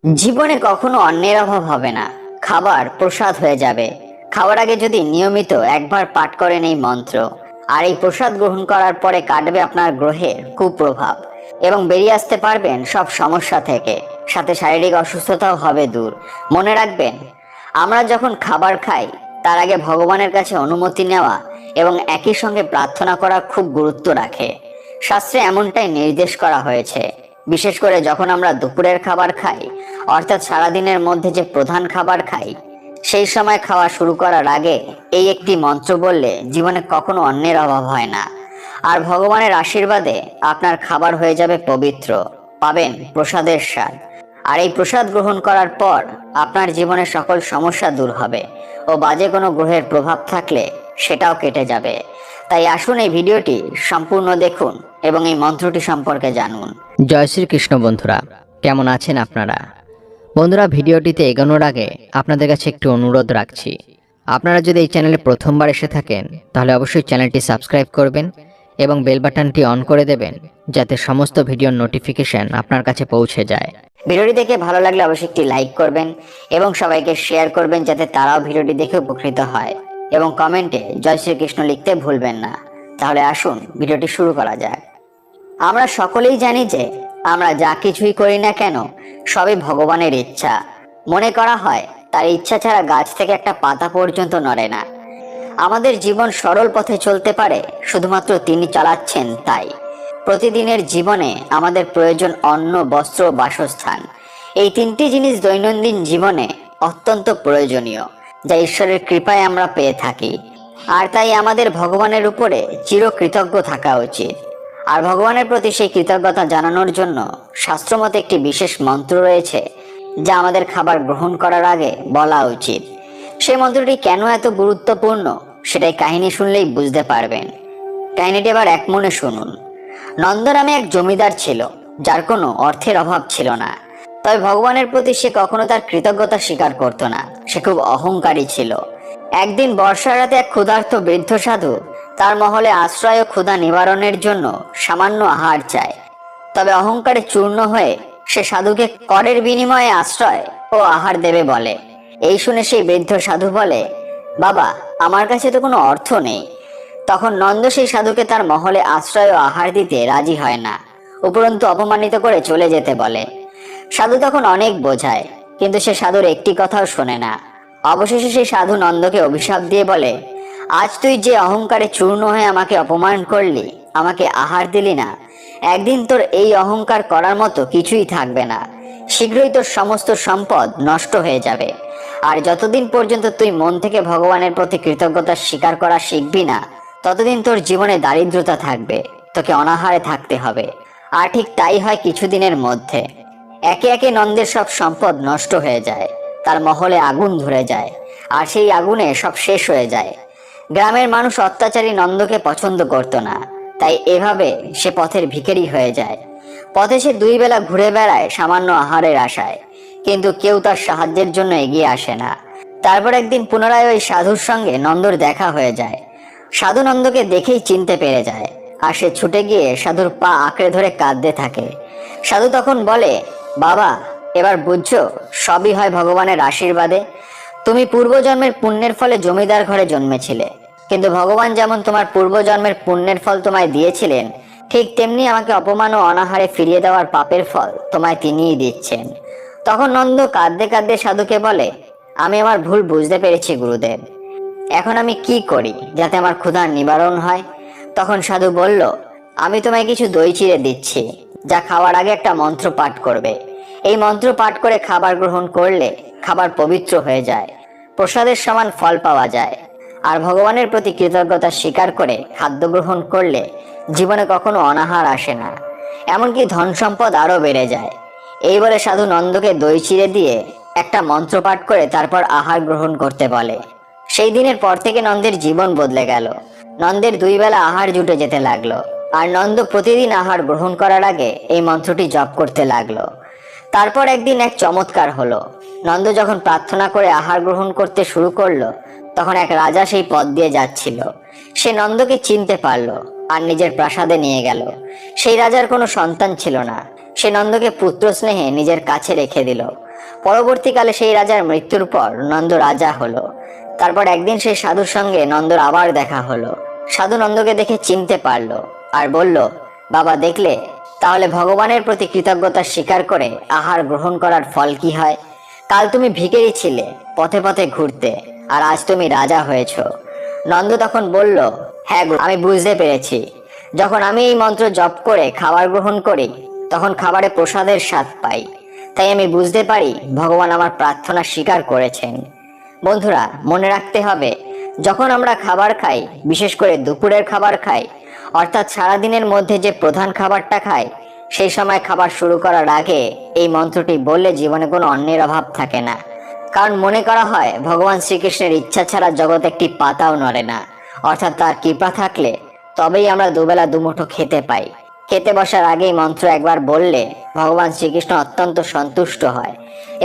জীবনে কখনো অন্যের অভাব হবে না। খাবার প্রসাদ হয়ে যাবে। খাওয়ার আগে যদি নিয়মিত একবার পাঠ করেন এই মন্ত্র, আর এই প্রসাদ গ্রহণ করার পরে কাটবে আপনার গ্রহের কুপ্রভাব এবং বেরিয়ে আসতে পারবেন সব সমস্যা থেকে। সাথে শারীরিক অসুস্থতাও হবে দূর। মনে রাখবেন, আমরা যখন খাবার খাই তার আগে ভগবানের কাছে অনুমতি নেওয়া এবং একই সঙ্গে প্রার্থনা করা খুব গুরুত্ব রাখে। শাস্ত্রে এমনটাই নির্দেশ করা হয়েছে। বিশেষ করে যখন আমরা দুপুরের খাবার খাই, অর্থাৎ সারাদিনের মধ্যে যে প্রধান খাবার খাই, সেই সময় খাওয়া শুরু করার আগে এই একটি মন্ত্র বললে জীবনে কখনো অন্যের অভাব হয় না। আর ভগবানের আশীর্বাদে আপনার খাবার হয়ে যাবে পবিত্র, পাবেন প্রসাদের স্বাদ। আর এই প্রসাদ গ্রহণ করার পর আপনার জীবনে সকল সমস্যা দূর হবে ও বাজে কোনো গ্রহের প্রভাব থাকলে সেটাও কেটে যাবে। তাই আসুন এই ভিডিওটি সম্পূর্ণ দেখুন এবং এই মন্ত্রটি সম্পর্কে জানুন। জয় শ্রীকৃষ্ণ বন্ধুরা, কেমন আছেন আপনারা? বন্ধুরা, ভিডিওটিতে এগোনোর আগে আপনাদের কাছে একটু অনুরোধ রাখছি। আপনারা যদি এই চ্যানেলে প্রথমবার এসে থাকেন তাহলে অবশ্যই চ্যানেলটি সাবস্ক্রাইব করবেন এবং বেল বাটনটি অন করে দেবেন, যাতে সমস্ত ভিডিওর নোটিফিকেশন আপনার কাছে পৌঁছে যায়। ভিডিওটি দেখে ভালো লাগলে অবশ্যই একটি লাইক করবেন এবং সবাইকে শেয়ার করবেন, যাতে তারাও ভিডিওটি দেখে উপকৃত হয়। এবং কমেন্টে জয় শ্রীকৃষ্ণ লিখতে ভুলবেন না। তাহলে আসুন ভিডিওটি শুরু করা যাক। আমরা সকলেই জানি যে আমরা যা কিছুই করি না কেন সবই ভগবানের ইচ্ছা। মনে করা হয় তার ইচ্ছা ছাড়া গাছ থেকে একটা পাতা পর্যন্ত নড়ে না। আমাদের জীবন সরল পথে চলতে পারে শুধুমাত্র তিনি চালাচ্ছেন তাই। প্রতিদিনের জীবনে আমাদের প্রয়োজন অন্ন, বস্ত্র, বাসস্থান। এই তিনটি জিনিস দৈনন্দিন জীবনে অত্যন্ত প্রয়োজনীয়, যা ঈশ্বরের কৃপায় আমরা পেয়ে থাকি। আর তাই আমাদের ভগবানের উপরে চিরকৃতজ্ঞ থাকা উচিত। আর ভগবানের প্রতি সেই কৃতজ্ঞতা জানানোর জন্য শাস্ত্রমতে একটি বিশেষ মন্ত্র রয়েছে, যা আমাদের খাবার গ্রহণ করার আগে বলা উচিত। সেই মন্ত্রটি কেন এত গুরুত্বপূর্ণ সেটাই কাহিনী শুনলেই বুঝতে পারবেন। কাহিনীটি এবার এক মনে শুনুন। নন্দ নামে এক জমিদার ছিল, যার কোনো অর্থের অভাব ছিল না। তবে ভগবানের প্রতি সে কখনো তার কৃতজ্ঞতা স্বীকার করত না। সে খুব অহংকারী ছিল। একদিন বর্ষার রাতে এক ক্ষুধার্ত বৃদ্ধ সাধু তার মহলে আশ্রয় ও ক্ষুধা নিবারণের জন্য সামান্য আহার চায়। তবে অহংকারে চূর্ণ হয়ে সে সাধুকে করের বিনিময়ে আশ্রয় ও আহার দেবে বলে। এই শুনে সেই বৃদ্ধ সাধু বলে, বাবা, আমার কাছে তো কোনো অর্থ নেই। তখন নন্দ সেই সাধুকে তার মহলে আশ্রয় ও আহার দিতে রাজি হয় না, উপরন্তু অপমানিত করে চলে যেতে বলে। সাধু তখন অনেক বোঝায়, কিন্তু সে সাধুর একটি কথাও শোনে না। অবশেষে সেই সাধু নন্দকে অভিশাপ দিয়ে বলে, আজ তুই যে অহংকারে চূর্ণ হয়ে আমাকে অপমান করলি, আমাকে আহার দিলি না, একদিন তোর এই অহংকার করার মতো কিছুই থাকবে না। শীঘ্রই তোর সমস্ত সম্পদ নষ্ট হয়ে যাবে। আর যতদিন পর্যন্ত তুই মন থেকে ভগবানের প্রতি কৃতজ্ঞতা স্বীকার করা শিখবি না, ততদিন তোর জীবনে দারিদ্রতা থাকবে, তোকে অনাহারে থাকতে হবে। আর ঠিক তাই হয় কিছুদিনের মধ্যে। একে একে নন্দের সব সম্পদ নষ্ট হয়ে যায়। তার মহলে আগুন ধরে যায়, আর সেই আগুনে সব শেষ হয়ে যায়। গ্রামের মানুষ অত্যাচারী নন্দকে পছন্দ করত না, তাই এভাবে সে পথের ভিখারি হয়ে যায়। পথে সে দুই বেলা ঘুরে বেড়ায় সামান্য আহারের আশায়, কিন্তু কেউ তার সাহায্যের জন্য এগিয়ে আসে না। তারপর একদিন পুনরায় ওই সাধুর সঙ্গে নন্দর দেখা হয়ে যায়। সাধু নন্দকে দেখেই চিনতে পেরে যায়, আর সে ছুটে গিয়ে সাধুর পা আঁকড়ে ধরে কাঁদতে থাকে। সাধু তখন বলে, বাবা, এবার বুঝছো সবই হয় ভগবানের আশীর্বাদে। তুমি পূর্বজন্মের পুণ্যের ফলে জমিদার ঘরে জন্মেছিলে, কিন্তু ভগবান যেমন তোমার পূর্বজন্মের পুণ্যের ফল তোমায় দিয়েছিলেন, ঠিক তেমনি আমাকে অপমান ও অনাহারে ফিরিয়ে দেওয়ার পাপের ফল তোমায় তিনিই দিচ্ছেন। তখন নন্দ কাঁদতে কাঁদতে সাধুকে বলে, আমি আমার ভুল বুঝতে পেরেছি গুরুদেব। এখন আমি কি করি যাতে আমার ক্ষুধার নিবারণ হয়? তখন সাধু বলল, আমি তোমায় কিছু দই চিড়ে দিচ্ছি, যা খাওয়ার আগে একটা মন্ত্র পাঠ করবে। এই মন্ত্র পাঠ করে খাবার গ্রহণ করলে খাবার পবিত্র হয়ে যায়, প্রসাদের সমান ফল পাওয়া যায়। আর ভগবানের প্রতি কৃতজ্ঞতা স্বীকার করে খাদ্য গ্রহণ করলে জীবনে কখনো অনাহার আসে না, এমনকি ধন সম্পদ আরো বেড়ে যায়। এই বলে সাধু নন্দকে দই চিড়ে দিয়ে একটা মন্ত্র পাঠ করে তারপর আহার গ্রহণ করতে বলে। সেই দিনের পর থেকে নন্দের জীবন বদলে গেল। নন্দের দুই বেলা আহার জুটে যেতে লাগলো, আর নন্দ প্রতিদিন আহার গ্রহণ করার আগে এই মন্ত্রটি জপ করতে লাগলো। তারপর একদিন এক চমৎকার হলো। নন্দ যখন প্রার্থনা করে আহার গ্রহণ করতে শুরু করলো, তখন এক রাজা সেই পথ দিয়ে যাচ্ছিল। সে নন্দকে চিনতে পারলো আর নিজের প্রাসাদে নিয়ে গেল। সেই রাজার কোনো সন্তান ছিল না, সে নন্দকে পুত্র স্নেহে নিজের কাছে রেখে দিল। পরবর্তীকালে সেই রাজার মৃত্যুর পর নন্দ রাজা হলো। তারপর একদিন সেই সাধুর সঙ্গে নন্দর আবার দেখা হলো। সাধু নন্দকে দেখে চিনতে পারলো আর বলল, বাবা দেখলে, তাহলে ভগবানের প্রতি কৃতজ্ঞতা স্বীকার করে আহার গ্রহণ করার ফল কি হয়। কাল তুমি ভিখারি ছিলে, পথে পথে ঘুরতে, আর আজ তুমি রাজা হয়েছ। নন্দ তখন বলল, হ্যাঁ গো, আমি বুঝতে পেরেছি। যখন আমি এই মন্ত্র জপ করে খাবার গ্রহণ করি, তখন খাবারে প্রসাদের স্বাদ পাই। তাই আমি বুঝতে পারি ভগবান আমার প্রার্থনা স্বীকার করেছেন। বন্ধুরা, মনে রাখতে হবে, যখন আমরা খাবার খাই, বিশেষ করে দুপুরের খাবার খাই, অর্থাৎ সারাদিনের মধ্যে যে প্রধান খাবারটা খাই, সেই সময় খাবার শুরু করার আগে এই মন্ত্রটি বললে জীবনে কোনো অন্নের অভাব থাকে না। কারণ মনে করা হয় ভগবান শ্রীকৃষ্ণের ইচ্ছা ছাড়া জগৎ একটি পাতাও নড়ে না, অর্থাৎ তার কৃপা থাকলে তবেই আমরা দুবেলা দুমুঠো খেতে পাই। খেতে বসার আগেই মন্ত্র একবার বললে ভগবান শ্রীকৃষ্ণ অত্যন্ত সন্তুষ্ট হয়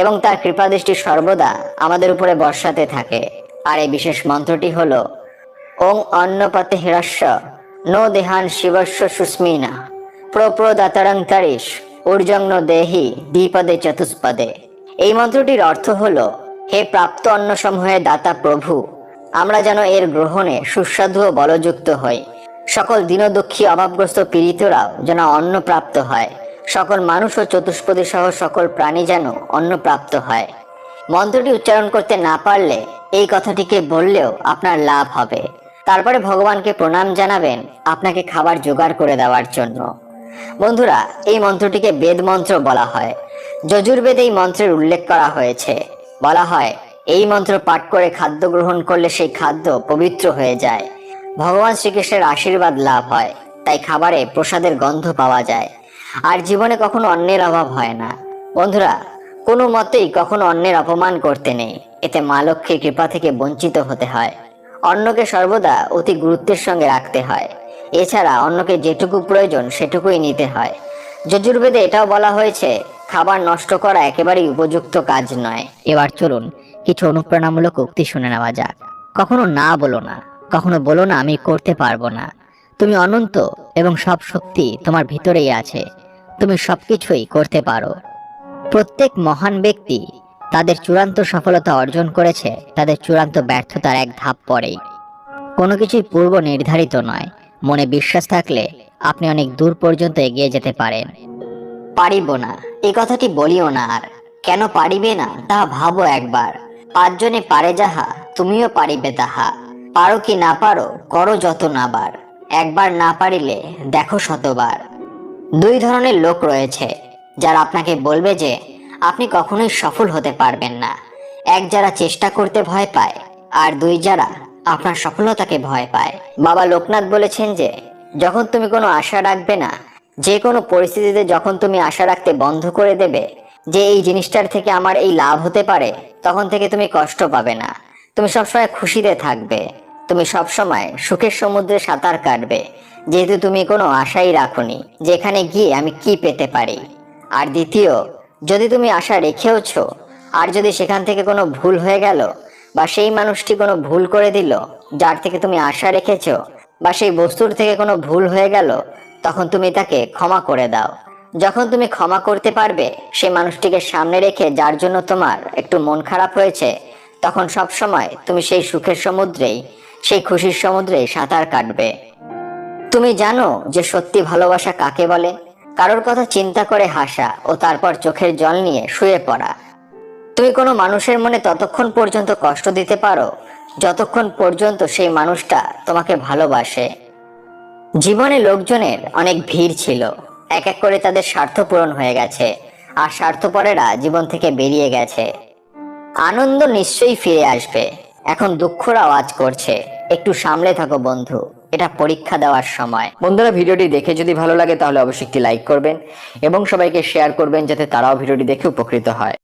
এবং তার কৃপা দৃষ্টি সর্বদা আমাদের উপরে বর্ষাতে থাকে। আর এই বিশেষ মন্ত্রটি হলো ওং অন্নপতে হিরস্য নো দেহান শিবস্য সুস্মিনা প্রদাতারঙ্কারিশ ঊর্জঙ্গ দেহি দ্বিপদে চতুষ্পদে। এই মন্ত্রটির অর্থ হলো, হে প্রাপ্ত অন্নসমূহের দাতা প্রভু, আমরা যেন এর গ্রহণে সুস্বাদু ও বলযুক্ত হই। সকল দীনদুঃখী অভাবগ্রস্ত পীড়িতরাও যেন অন্ন প্রাপ্ত হয়। সকল মানুষ ও চতুষ্পদী সহ সকল প্রাণী যেন অন্ন প্রাপ্ত হয়। মন্ত্রটি উচ্চারণ করতে না পারলে এই কথাটিকে বললেও আপনার লাভ হবে। তারপরে ভগবানকে প্রণাম জানাবেন আপনাকে খাবার জোগাড় করে দেওয়ার জন্য। বন্ধুরা, এই মন্ত্রটিকে বেদ মন্ত্র বলা হয়। যজুর্বেদে এই মন্ত্রের উল্লেখ করা হয়েছে। বলা হয়, এই মন্ত্র পাঠ করে খাদ্য গ্রহণ করলে সেই খাদ্য পবিত্র হয়ে যায়, ভগবান শ্রীকৃষ্ণের আশীর্বাদ লাভ হয়, তাই খাবারে প্রসাদের গন্ধ পাওয়া যায়, আর জীবনে কখনো অন্নের অভাব হয় না। বন্ধুরা, কোনো মতেই কখনো অন্নের অপমান করতে নেই, এতে মা লক্ষ্মীর কৃপা থেকে বঞ্চিত হতে হয়। অন্নকে সর্বদা অতি গুরুত্বের সঙ্গে রাখতে হয়। এছাড়া অন্নকে যেটুকু প্রয়োজন সেটুকুই নিতে হয়। যজুর্বেদে এটাও বলা হয়েছে, খাবার নষ্ট করা একেবারেই উপযুক্ত কাজ নয়। এবার চলুন কিছু অনুপ্রেরণামূলক উক্তি শুনে নেওয়া যাক। কখনো না বলো না, কখনো বলো না আমি করতে পারবো না। তুমি অনন্ত এবং সব শক্তি তোমার ভিতরেই আছে, তুমি সবকিছুই করতে পারো। প্রত্যেক মহান ব্যক্তি তাদের চূড়ান্ত সফলতা অর্জন করেছে তাদের চূড়ান্ত ব্যর্থতার এক ধাপ পরেই। কোনো কিছুই পূর্ব নির্ধারিত নয়। মনে বিশ্বাস থাকলে আপনি অনেক দূর পর্যন্ত এগিয়ে যেতে পারেন। পারিব না, এই কথাটি বলিও না আর। কেন পারিবে না তা ভাবো একবার। পাঁচজনে পারে যাহা, তুমিও পারিবে তাহা। পারো কি না পারো, করো যত নাবার। একবার না পারিলে দেখো শতবার। দুই ধরনের লোক রয়েছে যারা আপনাকে বলবে যে আপনি কখনোই সফল হতে পারবেন না। এক, যারা চেষ্টা করতে ভয় পায়, আর দুই, যারা আপনার সফলতাকে ভয় পায়। বাবা লোকনাথ বলেছেন যে যখন তুমি কোনো আশা রাখবে না, যে কোনো পরিস্থিতিতে যখন তুমি আশা রাখতে বন্ধ করে দেবে যে এই জিনিসটার থেকে আমার এই লাভ হতে পারে, তখন থেকে তুমি কষ্ট পাবে না। তুমি সবসময় খুশিতে থাকবে, তুমি সবসময় সুখের সমুদ্রে সাঁতার কাটবে, যেহেতু তুমি কোনো আশাই রাখোনি যেখানে গিয়ে আমি কি পেতে পারি। আর দ্বিতীয়, যদি তুমি আশা রেখেওছ, আর যদি সেখান থেকে কোনো ভুল হয়ে গেল, বা সেই মানুষটি কোনো ভুল করে দিল যার থেকে তুমি আশা রেখেছো, বা সেই বস্তুর থেকে কোনো ভুল হয়ে গেল, তখন তুমি তাকে ক্ষমা করে দাও। যখন তুমি ক্ষমা করতে পারবে সেই মানুষটিকে সামনে রেখে যার জন্য তোমার একটু মন খারাপ হয়েছে, তখন সব সময় তুমি সেই সুখের সমুদ্রেই, সেই খুশির সমুদ্রে সাঁতার কাটবে। তুমি জানো যে সত্যি ভালোবাসা কাকে বলে? কারোর কথা চিন্তা করে হাসা ও তারপর চোখের জল নিয়ে শুয়ে পড়া। তুমি কোনো মানুষের মনে ততক্ষণ পর্যন্ত কষ্ট দিতে পারো যতক্ষণ পর্যন্ত সেই মানুষটা তোমাকে ভালোবাসে। জীবনে লোকজনের অনেক ভিড় ছিল, এক এক করে তাদের স্বার্থ পূরণ হয়ে গেছে, আর স্বার্থপরেরা জীবন থেকে বেরিয়ে গেছে। আনন্দ নিশ্চয়ই ফিরে আসবে, এখন দুঃখরা আওয়াজ করছে। একটু সামলে থাকো বন্ধু, এটা পরীক্ষা দেওয়ার সময়। বন্ধুরা, ভিডিওটি দেখে যদি ভালো লাগে তাহলে অবশ্যই একটি লাইক করবেন এবং সবাইকে শেয়ার করবেন যাতে তারাও ভিডিওটি দেখে উপকৃত হয়।